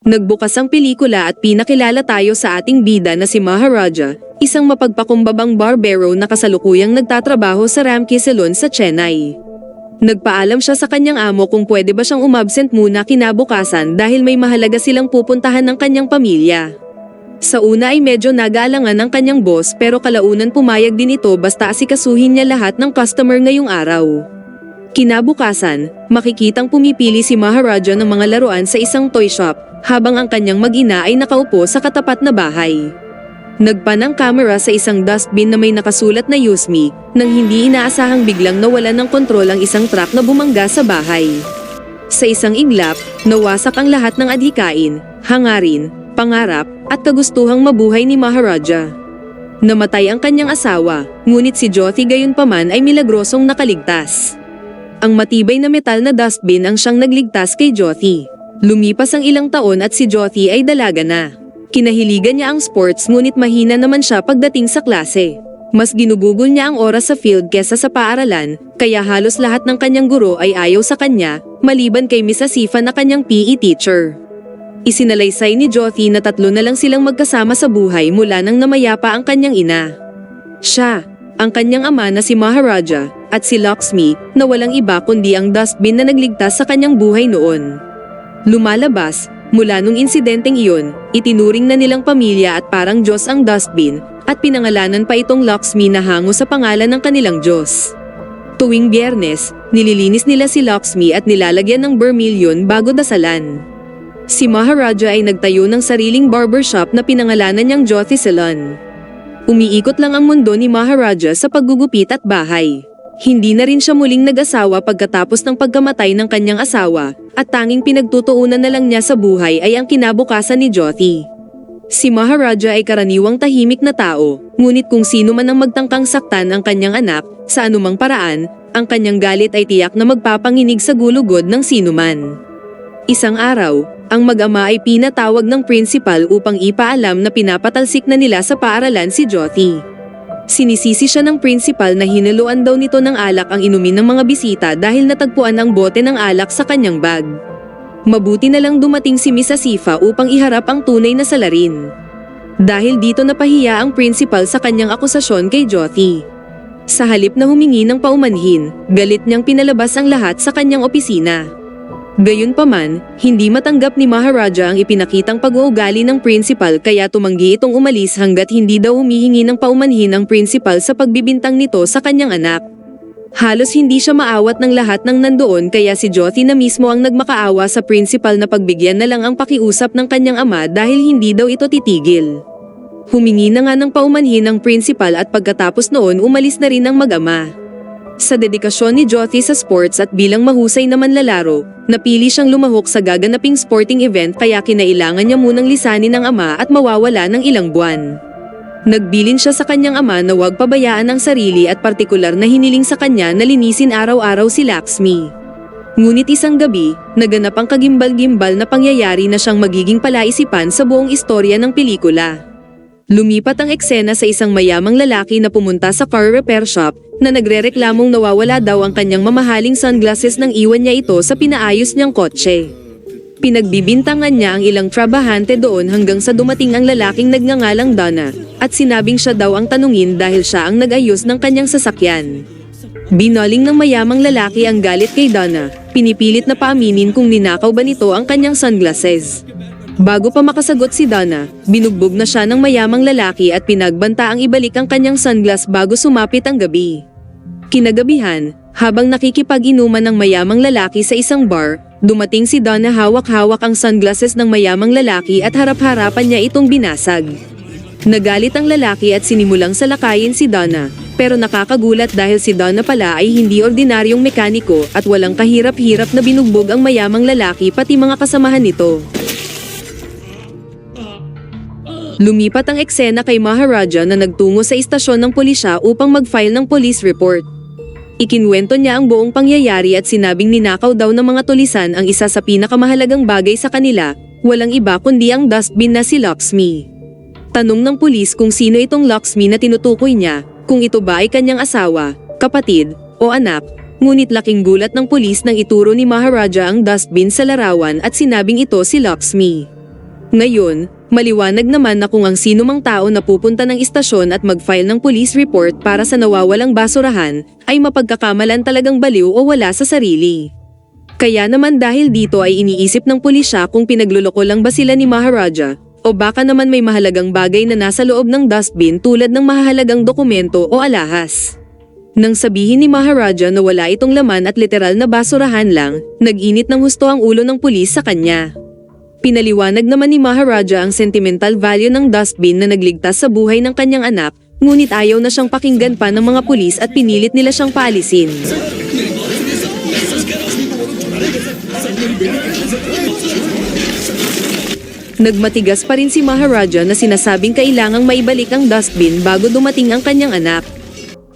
Nagbukas ang pelikula at pinakilala tayo sa ating bida na si Maharaja, isang mapagpakumbabang barbero na kasalukuyang nagtatrabaho sa Ramki Salon sa Chennai. Nagpaalam siya sa kanyang amo kung pwede ba siyang umabsent muna kinabukasan dahil may mahalaga silang pupuntahan ng kanyang pamilya. Sa una ay medyo nag-aalangan ang kanyang boss pero kalaunan pumayag din ito basta asikasuhin niya lahat ng customer ngayong araw. Kinabukasan, makikitang pumipili si Maharaja ng mga laruan sa isang toy shop habang ang kanyang mag-ina ay nakaupo sa katapat na bahay. Nagpan ang camera sa isang dustbin na may nakasulat na "Use Me" nang hindi inaasahang biglang nawalan ng kontrol ang isang truck na bumangga sa bahay. Sa isang iglap, nawasak ang lahat ng adhikain, hangarin, pangarap, at kagustuhang mabuhay ni Maharaja. Namatay ang kanyang asawa, ngunit si Jyoti gayunpaman ay milagrosong nakaligtas. Ang matibay na metal na dustbin ang siyang nagligtas kay Jyoti. Lumipas ang ilang taon at si Jyoti ay dalaga na. Kinahiligan niya ang sports ngunit mahina naman siya pagdating sa klase. Mas ginugugol niya ang oras sa field kesa sa paaralan, kaya halos lahat ng kanyang guro ay ayaw sa kanya, maliban kay Miss Asifa na kanyang PE teacher. Isinalaysay ni Jyoti na 3 na lang silang magkasama sa buhay mula nang namayapa ang kanyang ina. Siya, ang kanyang ama na si Maharaja, at si Lakshmi, na walang iba kundi ang dustbin na nagligtas sa kanyang buhay noon. Lumalabas, mula nung insidenteng iyon, itinuring na nilang pamilya at parang Diyos ang dustbin, at pinangalanan pa itong Lakshmi na hango sa pangalan ng kanilang Diyos. Tuwing Biyernes, nililinis nila si Lakshmi at nilalagyan ng bermilyon bago dasalan. Si Maharaja ay nagtayo ng sariling barbershop na pinangalanan niyang Jyoti Salon. Umiikot lang ang mundo ni Maharaja sa paggugupit at bahay. Hindi na rin siya muling nag-asawa pagkatapos ng pagkamatay ng kanyang asawa, at tanging pinagtutuunan na lang niya sa buhay ay ang kinabukasan ni Jyoti. Si Maharaja ay karaniwang tahimik na tao, ngunit kung sino man ang magtangkang saktan ang kanyang anak, sa anumang paraan, ang kanyang galit ay tiyak na magpapanginig sa gulugod ng sinuman. Isang araw, ang mag-ama ay pinatawag ng principal upang ipaalam na pinapatalsik na nila sa paaralan si Jyoti. Sinisisi siya ng principal na hinaluan daw nito ng alak ang inumin ng mga bisita dahil natagpuan ang bote ng alak sa kanyang bag. Mabuti na lang dumating si Miss Asifa upang iharap ang tunay na salarin. Dahil dito napahiya ang principal sa kanyang akusasyon kay Jyoti. Sa halip na humingi ng paumanhin, galit niyang pinalabas ang lahat sa kanyang opisina. Gayunpaman, hindi matanggap ni Maharaja ang ipinakitang pag-uugali ng principal kaya tumanggi itong umalis hanggat hindi daw humihingi ng paumanhin ang principal sa pagbibintang nito sa kanyang anak. Halos hindi siya maawat ng lahat ng nandoon kaya si Jyoti na mismo ang nagmakaawa sa principal na pagbigyan na lang ang pakiusap ng kanyang ama dahil hindi daw ito titigil. Humingi na nga ng paumanhin ang principal at pagkatapos noon umalis na rin ang mag-ama. Sa dedikasyon ni Jyoti sa sports at bilang mahusay na manlalaro, napili siyang lumahok sa gaganaping sporting event kaya kinailangan niya munang lisanin ng ama at mawawala ng ilang buwan. Nagbilin siya sa kanyang ama na huwag pabayaan ang sarili at partikular na hiniling sa kanya na linisin araw-araw si Lakshmi. Ngunit isang gabi, naganap ang kagimbal-gimbal na pangyayari na siyang magiging palaisipan sa buong istorya ng pelikula. Lumipat ang eksena sa isang mayamang lalaki na pumunta sa car repair shop na nagrereklamong nawawala daw ang kanyang mamahaling sunglasses nang iwan niya ito sa pinaayos niyang kotse. Pinagbibintangan niya ang ilang trabahante doon hanggang sa dumating ang lalaking nagngangalang Donna at sinabing siya daw ang tanungin dahil siya ang nag-ayos ng kanyang sasakyan. Binoling ng mayamang lalaki ang galit kay Donna, pinipilit na paaminin kung ninakaw ba nito ang kanyang sunglasses. Bago pa makasagot si Donna, binugbog na siya ng mayamang lalaki at pinagbanta ang ibalik ang kanyang sunglass bago sumapit ang gabi. Kinagabihan, habang nakikipag-inuman ng mayamang lalaki sa isang bar, dumating si Donna hawak-hawak ang sunglasses ng mayamang lalaki at harap-harapan niya itong binasag. Nagalit ang lalaki at sinimulang salakayin si Donna, pero nakakagulat dahil si Donna pala ay hindi ordinaryong mekaniko at walang kahirap-hirap na binugbog ang mayamang lalaki pati mga kasamahan nito. Lumipat ang eksena kay Maharaja na nagtungo sa istasyon ng pulisya upang mag-file ng police report. Ikinwento niya ang buong pangyayari at sinabing ninakaw daw ng mga tulisan ang isa sa pinakamahalagang bagay sa kanila, walang iba kundi ang dustbin na si Lakshmi. Tanong ng pulis kung sino itong Lakshmi na tinutukoy niya, kung ito ba ay kanyang asawa, kapatid, o anak, ngunit laking gulat ng pulis nang ituro ni Maharaja ang dustbin sa larawan at sinabing ito si Lakshmi. Ngayon, maliwanag naman na kung ang sino mang tao na pupunta ng istasyon at mag-file ng police report para sa nawawalang basurahan, ay mapagkakamalan talagang baliw o wala sa sarili. Kaya naman dahil dito ay iniisip ng pulisya kung pinagluloko lang ba sila ni Maharaja, o baka naman may mahalagang bagay na nasa loob ng dustbin tulad ng mahalagang dokumento o alahas. Nang sabihin ni Maharaja na wala itong laman at literal na basurahan lang, nag-init ng husto ang ulo ng pulis sa kanya. Pinaliwanag naman ni Maharaja ang sentimental value ng dustbin na nagligtas sa buhay ng kanyang anak, ngunit ayaw na siyang pakinggan pa ng mga pulis at pinilit nila siyang paalisin. Nagmatigas pa rin si Maharaja na sinasabing kailangang maibalik ang dustbin bago dumating ang kanyang anak.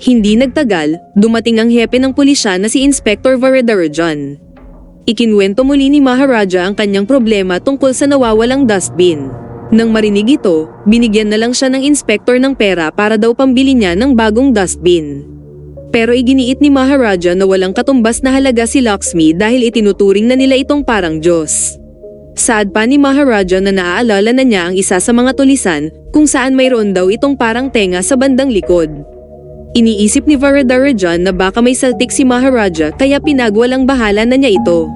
Hindi nagtagal, dumating ang hepe ng pulisya na si Inspector Varadarajan. Ikinwento muli ni Maharaja ang kanyang problema tungkol sa nawawalang dustbin. Nang marinig ito, binigyan na lang siya ng inspektor ng pera para daw pambili niya ng bagong dustbin. Pero iginiit ni Maharaja na walang katumbas na halaga si Lakshmi dahil itinuturing na nila itong parang Diyos. Saad pa ni Maharaja na naaalala na niya ang isa sa mga tulisan kung saan mayroon daw itong parang tenga sa bandang likod. Iniisip ni Varadarajan na baka may saltik si Maharaja kaya pinagwalang bahala na niya ito.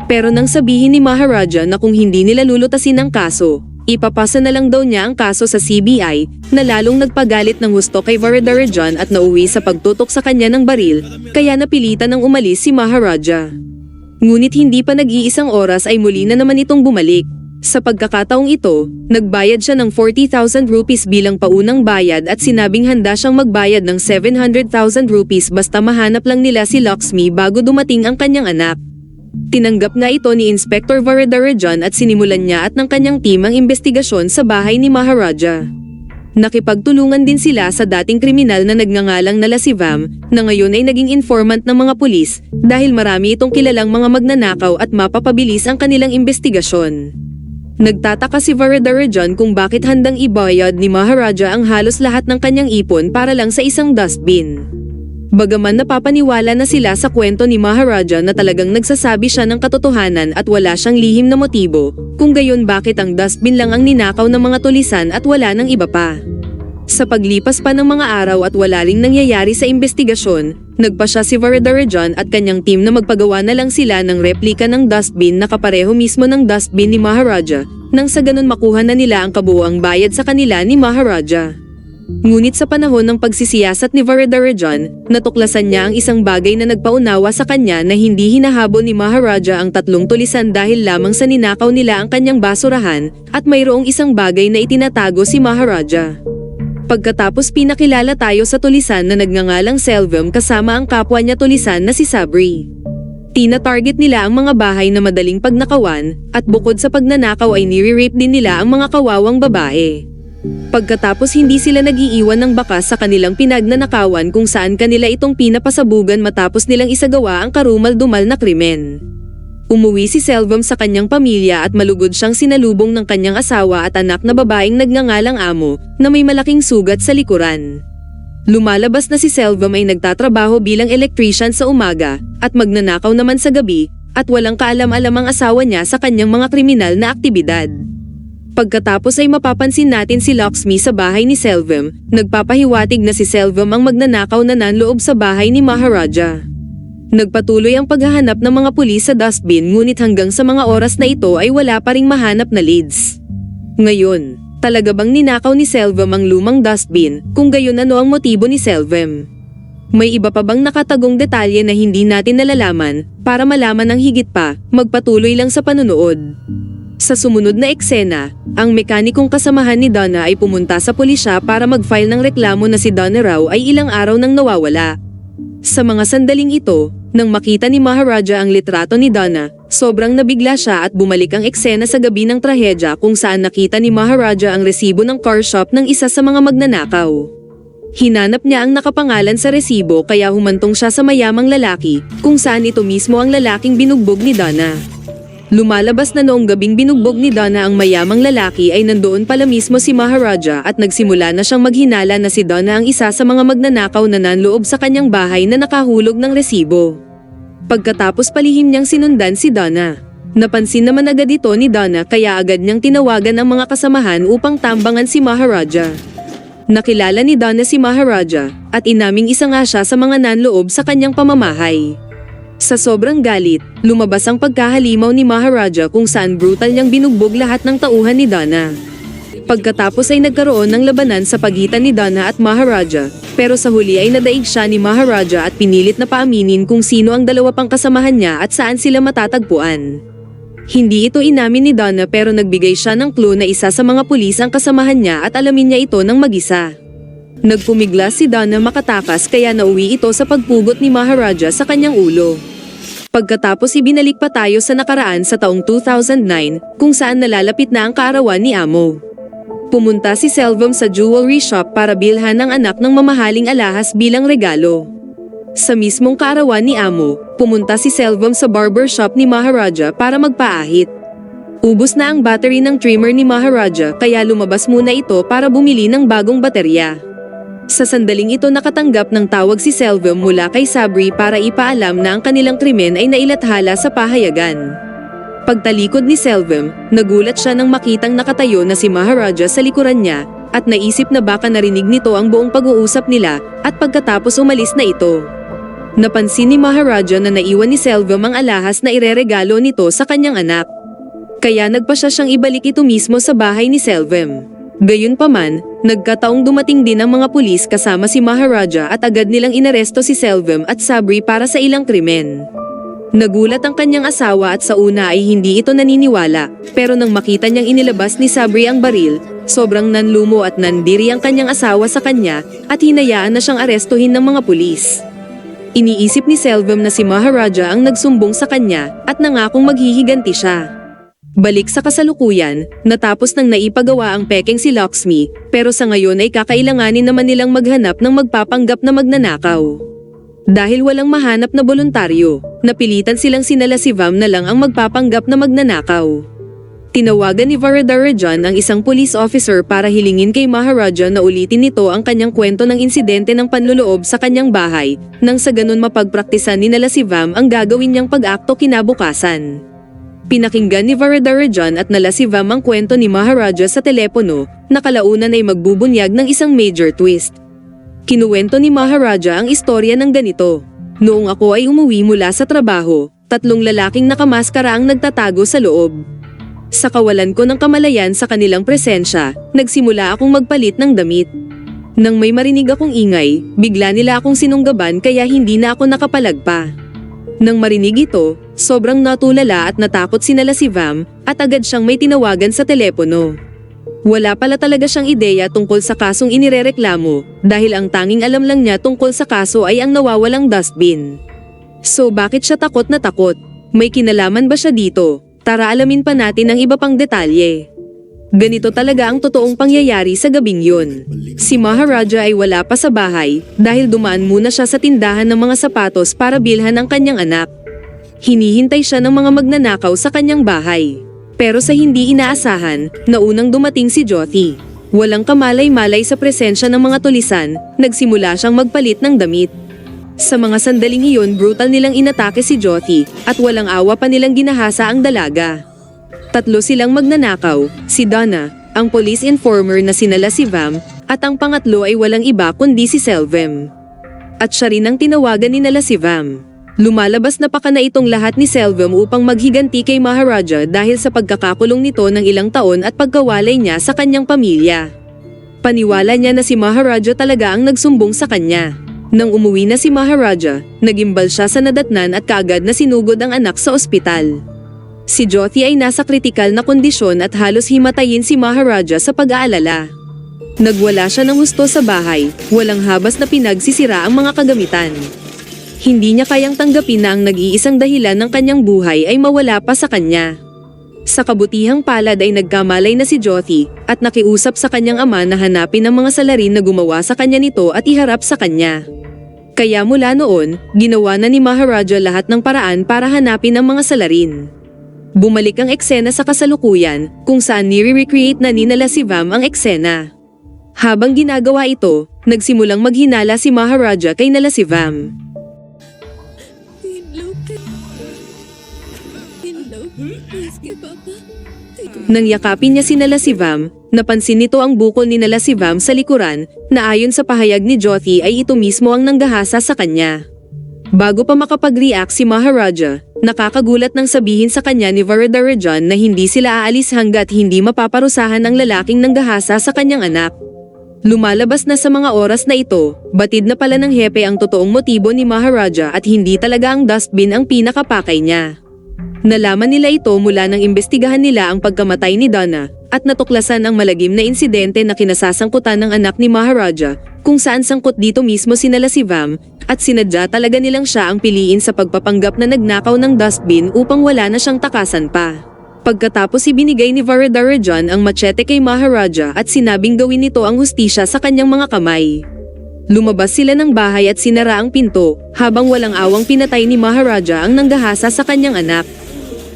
Pero nang sabihin ni Maharaja na kung hindi nila lulutasin ang kaso, ipapasa na lang daw niya ang kaso sa CBI, na lalong nagpagalit ng husto kay Varadarajan at nauwi sa pagtutok sa kanya ng baril, kaya napilitan ng umalis si Maharaja. Ngunit hindi pa nag-iisang oras ay muli na naman itong bumalik. Sa pagkakataong ito, nagbayad siya ng 40,000 rupees bilang paunang bayad at sinabing handa siyang magbayad ng 700,000 rupees basta mahanap lang nila si Lakshmi bago dumating ang kanyang anak. Tinanggap na ito ni Inspector Varadarajan at sinimulan niya at ng kanyang team ang investigasyon sa bahay ni Maharaja. Nakipagtulungan din sila sa dating kriminal na nagngangalang na Lasivam, na ngayon ay naging informant ng mga pulis dahil marami itong kilalang mga magnanakaw at mapapabilis ang kanilang investigasyon. Nagtataka si Varadarajan kung bakit handang ibayad ni Maharaja ang halos lahat ng kanyang ipon para lang sa isang dustbin. Bagaman napapaniwala na sila sa kwento ni Maharaja na talagang nagsasabi siya ng katotohanan at wala siyang lihim na motibo, kung gayon bakit ang dustbin lang ang ninakaw ng mga tulisan at wala ng iba pa. Sa paglipas pa ng mga araw at wala ring nangyayari sa investigasyon, nagpasya si Varadarajan at kanyang team na magpagawa na lang sila ng replika ng dustbin na kapareho mismo ng dustbin ni Maharaja, nang sa ganun makuha na nila ang kabuuang bayad sa kanila ni Maharaja. Ngunit sa panahon ng pagsisiyasat ni Varadarajan, natuklasan niya ang isang bagay na nagpaunawa sa kanya na hindi hinahabol ni Maharaja ang 3 tulisan dahil lamang sa ninakaw nila ang kanyang basurahan, at mayroong isang bagay na itinatago si Maharaja. Pagkatapos pinakilala tayo sa tulisan na nagngangalang Selvam kasama ang kapwa niya tulisan na si Sabri. Tina-target nila ang mga bahay na madaling pagnakawan, at bukod sa pagnanakaw ay nire-rape din nila ang mga kawawang babae. Pagkatapos hindi sila nag-iiwan ng bakas sa kanilang pinagnanakawan kung saan kanila itong pinapasabugan matapos nilang isagawa ang karumal-dumal na krimen. Umuwi si Selvam sa kanyang pamilya at malugod siyang sinalubong ng kanyang asawa at anak na babaeng nagngangalang Amo na may malaking sugat sa likuran. Lumalabas na si Selvam ay nagtatrabaho bilang electrician sa umaga at magnanakaw naman sa gabi, at walang kaalam-alam ang asawa niya sa kanyang mga kriminal na aktibidad. Pagkatapos ay mapapansin natin si Lakshmi sa bahay ni Selvam, nagpapahiwatig na si Selvam ang magnanakaw na nanloob sa bahay ni Maharaja. Nagpatuloy ang paghahanap ng mga pulis sa dustbin ngunit hanggang sa mga oras na ito ay wala pa ring mahanap na leads. Ngayon, talaga bang ninakaw ni Selvam ang lumang dustbin, kung gayon ano ang motibo ni Selvam? May iba pa bang nakatagong detalye na hindi natin nalalaman? Para malaman ng higit pa, magpatuloy lang sa panunood. Sa sumunod na eksena, ang mekanikong kasamahan ni Donna ay pumunta sa pulisya para mag-file ng reklamo na si Donna raw ay ilang araw nang nawawala. Sa mga sandaling ito, nang makita ni Maharaja ang litrato ni Donna, sobrang nabigla siya at bumalik ang eksena sa gabi ng trahedya kung saan nakita ni Maharaja ang resibo ng car shop ng isa sa mga magnanakaw. Hinanap niya ang nakapangalan sa resibo kaya humantong siya sa mayamang lalaki, kung saan ito mismo ang lalaking binugbog ni Donna. Lumalabas na noong gabing binugbog ni Donna ang mayamang lalaki ay nandoon pala mismo si Maharaja at nagsimula na siyang maghinala na si Donna ang isa sa mga magnanakaw na nanloob sa kanyang bahay na nakahulog ng resibo. Pagkatapos palihim niyang sinundan si Donna. Napansin naman agad ito ni Donna kaya agad niyang tinawagan ang mga kasamahan upang tambangan si Maharaja. Nakilala ni Donna si Maharaja at inaming isa nga siya sa mga nanloob sa kanyang pamamahay. Sa sobrang galit, lumabas ang pagkahalimaw ni Maharaja kung saan brutal niyang binugbog lahat ng tauhan ni Donna. Pagkatapos ay nagkaroon ng labanan sa pagitan ni Donna at Maharaja, pero sa huli ay nadaig siya ni Maharaja at pinilit na paaminin kung sino ang dalawa pang kasamahan niya at saan sila matatagpuan. Hindi ito inamin ni Donna pero nagbigay siya ng clue na isa sa mga pulis ang kasamahan niya at alamin niya ito ng mag-isa. Nagpumiglas si Donna makatakas kaya nauwi ito sa pagpugot ni Maharaja sa kanyang ulo. Pagkatapos ibinalik pa tayo sa nakaraan sa taong 2009 kung saan nalalapit na ang kaarawan ni Amo. Pumunta si Selvum sa jewelry shop para bilhan ng anak ng mamahaling alahas bilang regalo. Sa mismong kaarawan ni Amo, pumunta si Selvum sa barber shop ni Maharaja para magpaahit. Ubos na ang battery ng trimmer ni Maharaja kaya lumabas muna ito para bumili ng bagong baterya. Sa sandaling ito nakatanggap ng tawag si Selvum mula kay Sabri para ipaalam na ang kanilang krimen ay nailathala sa pahayagan. Pagtalikod ni Selvum, nagulat siya nang makitang nakatayo na si Maharaja sa likuran niya at naisip na baka narinig nito ang buong pag-uusap nila at pagkatapos umalis na ito. Napansin ni Maharaja na naiwan ni Selvum ang alahas na ireregalo nito sa kanyang anak. Kaya nagpa siya siyang ibalik ito mismo sa bahay ni Selvum. Gayunpaman, nagkataong dumating din ang mga pulis kasama si Maharaja at agad nilang inaresto si Selvum at Sabri para sa ilang krimen. Nagulat ang kanyang asawa at sa una ay hindi ito naniniwala, pero nang makita niyang inilabas ni Sabri ang baril, sobrang nanlumo at nandiri ang kanyang asawa sa kanya at hinayaan na siyang arestuhin ng mga pulis. Iniisip ni Selvum na si Maharaja ang nagsumbong sa kanya at nangakong maghihiganti siya. Balik sa kasalukuyan, natapos nang naipagawa ang pekeng si Lakshmi, pero sa ngayon ay kakailanganin naman nilang maghanap ng magpapanggap na magnanakaw. Dahil walang mahanap na boluntaryo, napilitan silang sinala si Vam na lang ang magpapanggap na magnanakaw. Tinawagan ni Varadarajan ang isang police officer para hilingin kay Maharaja na ulitin nito ang kanyang kwento ng insidente ng panloloob sa kanyang bahay, nang sa ganun mapagpraktisan ni nala si Vam ang gagawin niyang pag-akto kinabukasan. Pinakinggan ni Varadarajan at nala si Vam ang kwento ni Maharaja sa telepono, na kalaunan ay magbubunyag ng isang major twist. Kinuwento ni Maharaja ang istorya ng ganito. Noong ako ay umuwi mula sa trabaho, 3 lalaking nakamaskara ang nagtatago sa loob. Sa kawalan ko ng kamalayan sa kanilang presensya, nagsimula akong magpalit ng damit. Nang may marinig akong ingay, bigla nila akong sinunggaban kaya hindi na ako nakapalagpa. Nang marinig ito, sobrang natulala at natakot sinala si Vam at agad siyang may tinawagan sa telepono. Wala pala talaga siyang ideya tungkol sa kasong inirereklamo dahil ang tanging alam lang niya tungkol sa kaso ay ang nawawalang dustbin. So bakit siya takot na takot? May kinalaman ba siya dito? Tara alamin pa natin ang iba pang detalye. Ganito talaga ang totoong pangyayari sa gabing yun. Si Maharaja ay wala pa sa bahay dahil dumaan muna siya sa tindahan ng mga sapatos para bilhan ang kanyang anak. Hinihintay siya ng mga magnanakaw sa kanyang bahay. Pero sa hindi inaasahan, naunang dumating si Jyoti. Walang kamalay-malay sa presensya ng mga tulisan, nagsimula siyang magpalit ng damit. Sa mga sandaling iyon brutal nilang inatake si Jyoti at walang awa pa nilang ginahasa ang dalaga. 3 silang magnanakaw, si Donna, ang police informer na sinala si Vam, at ang pangatlo ay walang iba kundi si Selvum. At siya rin ang tinawagan ni nala si Vam. Lumalabas na pakana itong lahat ni Selvum upang maghiganti kay Maharaja dahil sa pagkakakulong nito ng ilang taon at pagkawalay niya sa kanyang pamilya. Paniwala niya na si Maharaja talaga ang nagsumbong sa kanya. Nang umuwi na si Maharaja, nagimbal siya sa nadatnan at kaagad na sinugod ang anak sa ospital. Si Jyoti ay nasa kritikal na kondisyon at halos himatayin si Maharaja sa pag-aalala. Nagwala siya ng husto sa bahay, walang habas na pinagsisira ang mga kagamitan. Hindi niya kayang tanggapin na ang nag-iisang dahilan ng kanyang buhay ay mawala pa sa kanya. Sa kabutihang palad ay nagkamalay na si Jyoti at nakiusap sa kanyang ama na hanapin ang mga salarin na gumawa sa kanya nito at iharap sa kanya. Kaya mula noon, ginawa na ni Maharaja lahat ng paraan para hanapin ang mga salarin. Bumalik ang eksena sa kasalukuyan, kung saan nire-recreate na ni nala si Vam ang eksena. Habang ginagawa ito, nagsimulang maghinala si Maharaja kay nala si Vam. Hello. Nang yakapin niya sinala Sivam, napansin nito ang bukol ni nala Sivam sa likuran na ayon sa pahayag ni Jyoti ay ito mismo ang nanggahasa sa kanya. Bago pa makapag-react si Maharaja, nakakagulat nang sabihin sa kanya ni Varadarajan na hindi sila aalis hanggat hindi mapaparusahan ang lalaking nanggahasa sa kanyang anak. Lumalabas na sa mga oras na ito, batid na pala ng hepe ang totoong motibo ni Maharaja at hindi talaga ang dustbin ang pinakapakay niya. Nalaman nila ito mula nang imbestigahan nila ang pagkamatay ni Donna at natuklasan ang malagim na insidente na kinasasangkutan ng anak ni Maharaja kung saan sangkot dito mismo sinala Sivam at sinadya talaga nilang siya ang piliin sa pagpapanggap na nagnakaw ng dustbin upang wala na siyang takasan pa. Pagkatapos ibinigay ni Varadarajan ang machete kay Maharaja at sinabing gawin nito ang hustisya sa kanyang mga kamay. Lumabas sila ng bahay at sinara ang pinto habang walang awang pinatay ni Maharaja ang nanggahasa sa kanyang anak.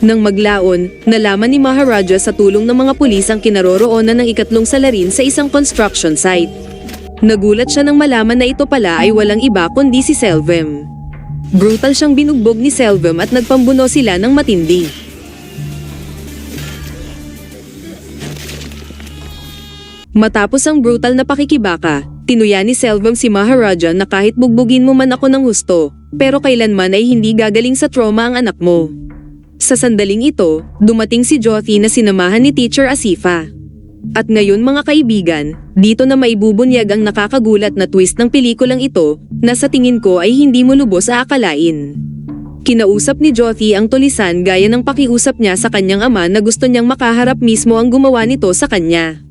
Nang maglaon, nalaman ni Maharaja sa tulong ng mga pulis ang kinaroroonan ng ikatlong salarin sa isang construction site. Nagulat siya nang malaman na ito pala ay walang iba kundi si Selvem. Brutal siyang binugbog ni Selvem at nagpambuno sila ng matindi. Matapos ang brutal na pakikibaka, tinuya ni Selvem si Maharaja na kahit bugbugin mo man ako ng husto, pero kailanman ay hindi gagaling sa trauma ang anak mo. Sa sandaling ito, dumating si Jyoti na sinamahan ni Teacher Asifa. At ngayon mga kaibigan, dito na maibubunyag ang nakakagulat na twist ng pelikulang ito na sa tingin ko ay hindi mo lubos aakalain. Kinausap ni Jyoti ang tulisan gaya ng pakiusap niya sa kanyang ama na gusto niyang makaharap mismo ang gumawa nito sa kanya.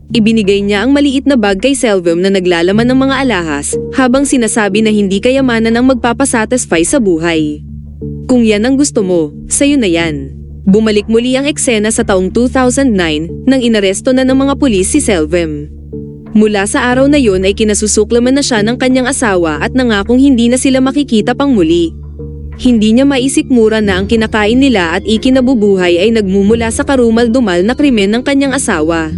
Ibinigay niya ang maliit na bag kay Selvem na naglalaman ng mga alahas habang sinasabi na hindi kayamanan ang magpapasatisfy sa buhay. Kung yan ang gusto mo, sayo na yan. Bumalik muli ang eksena sa taong 2009 nang inaresto na ng mga pulis si Selvem. Mula sa araw na yun ay kinasusuklaman na siya ng kanyang asawa at nangakong hindi na sila makikita pang muli. Hindi niya maisikmura na ang kinakain nila at ikinabubuhay ay nagmumula sa karumal-dumal na krimen ng kanyang asawa.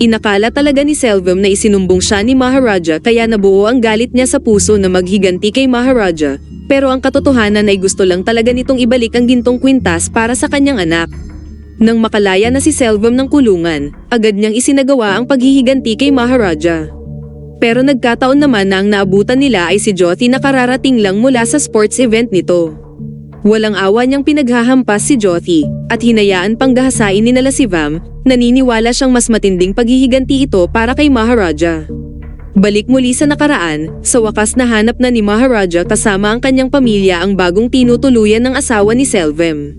Inakala talaga ni Selvem na isinumbong siya ni Maharaja kaya nabuo ang galit niya sa puso na maghiganti kay Maharaja. Pero ang katotohanan ay gusto lang talaga nitong ibalik ang gintong kwintas para sa kanyang anak. Nang makalaya na si Selvem ng kulungan, agad niyang isinagawa ang paghihiganti kay Maharaja. Pero nagkataon naman na ang naabutan nila ay si Jyoti na kararating lang mula sa sports event nito. Walang awa niyang pinaghahampas si Jyoti at hinayaan pang gahasain ni nala Sivam, naniniwala siyang mas matinding paghihiganti ito para kay Maharaja. Balik muli sa nakaraan, sa wakas nahanap na ni Maharaja kasama ang kanyang pamilya ang bagong tinutuluyan ng asawa ni Selvem.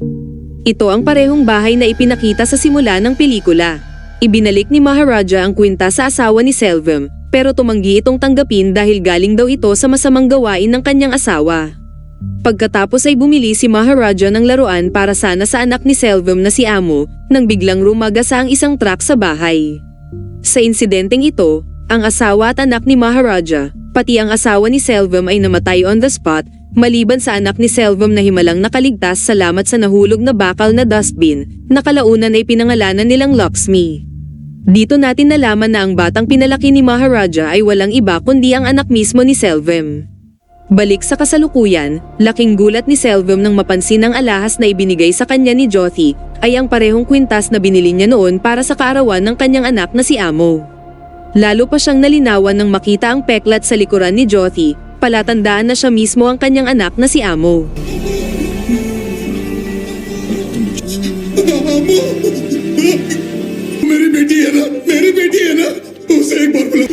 Ito ang parehong bahay na ipinakita sa simula ng pelikula. Ibinalik ni Maharaja ang kwinta sa asawa ni Selvem, pero tumanggi itong tanggapin dahil galing daw ito sa masamang gawain ng kanyang asawa. Pagkatapos ay bumili si Maharaja ng laruan para sana sa anak ni Selvem na si Amo, nang biglang rumagasa ang isang truck sa bahay. Sa insidenteng ito, ang asawa at anak ni Maharaja, pati ang asawa ni Selvem ay namatay on the spot, maliban sa anak ni Selvem na himalang nakaligtas salamat sa nahulog na bakal na dustbin, na kalaunan ay pinangalanan nilang Lakshmi. Dito natin nalaman na ang batang pinalaki ni Maharaja ay walang iba kundi ang anak mismo ni Selvem. Balik sa kasalukuyan, laking gulat ni Selvem nang mapansin ang alahas na ibinigay sa kanya ni Jyoti ay ang parehong kwintas na binili niya noon para sa kaarawan ng kanyang anak na si Amo. Lalo pa siyang nalinawan nang makita ang peklat sa likuran ni Jyoti, palatandaan na siya mismo ang kanyang anak na si Amo. मेरी बेटी है ना, मेरी बेटी है ना, उसे एक बार बुला।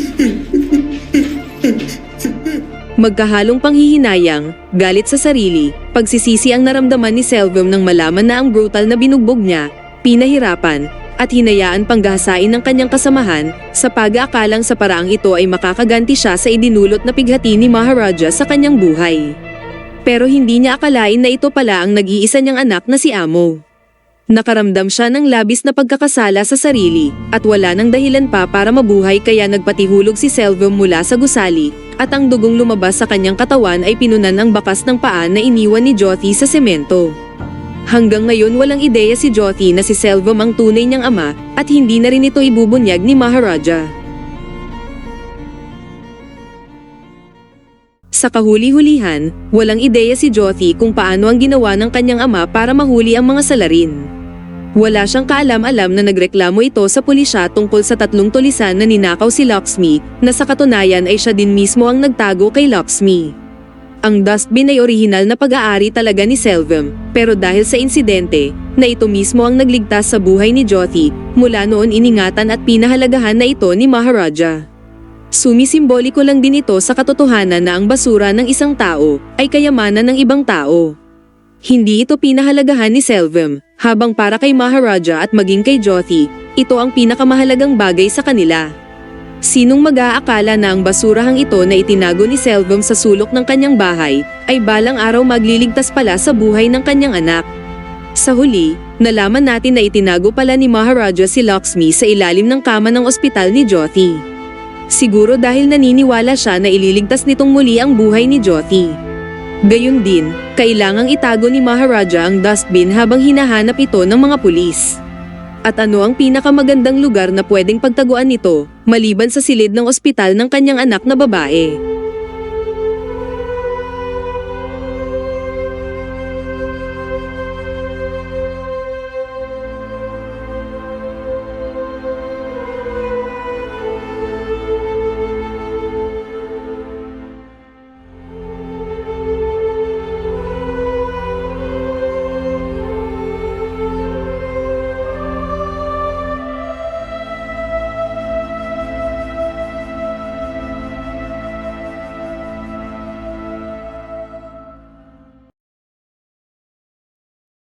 Magkahalong panghihinayang, galit sa sarili, pagsisisi ang naramdaman ni Selvem nang malaman na ang brutal na binugbog niya, pinahirapan, at hinayaan pang gahasain ng kanyang kasamahan sa pag-aakalang sa paraang ito ay makakaganti siya sa idinulot na pighati ni Maharaja sa kanyang buhay. Pero hindi niya akalain na ito pala ang nag-iisa niyang anak na si Amo. Nakaramdam siya ng labis na pagkakasala sa sarili at wala nang dahilan pa para mabuhay kaya nagpatihulog si Selvem mula sa gusali at ang dugong lumabas sa kanyang katawan ay pinunan ang bakas ng paa na iniwan ni Jyoti sa semento. Hanggang ngayon walang ideya si Jyoti na si Selvem ang tunay niyang ama at hindi na rin ito ibubunyag ni Maharaja. Sa kahuli-hulihan, walang ideya si Jyoti kung paano ang ginawa ng kanyang ama para mahuli ang mga salarin. Wala siyang kaalam-alam na nagreklamo ito sa pulisya tungkol sa 3 tulisan na ninakaw si Lakshmi, na sa katunayan ay siya din mismo ang nagtago kay Lakshmi. Ang dustbin ay orihinal na pag-aari talaga ni Selvam, pero dahil sa insidente, na ito mismo ang nagligtas sa buhay ni Jyoti, mula noon iningatan at pinahalagahan na ito ni Maharaja. Sumisimboliko lang din ito sa katotohanan na ang basura ng isang tao ay kayamanan ng ibang tao. Hindi ito pinahalagahan ni Selvam, habang para kay Maharaja at maging kay Jyoti, ito ang pinakamahalagang bagay sa kanila. Sinong mag-aakala na ang basurahang ito na itinago ni Selvam sa sulok ng kanyang bahay, ay balang araw magliligtas pala sa buhay ng kanyang anak. Sa huli, nalaman natin na itinago pala ni Maharaja si Lakshmi sa ilalim ng kama ng ospital ni Jyoti. Siguro dahil naniniwala siya na ililigtas nitong muli ang buhay ni Jyoti. Gayun din, kailangang itago ni Maharaja ang dustbin habang hinahanap ito ng mga pulis. At ano ang pinakamagandang lugar na pwedeng pagtaguan nito, maliban sa silid ng ospital ng kanyang anak na babae?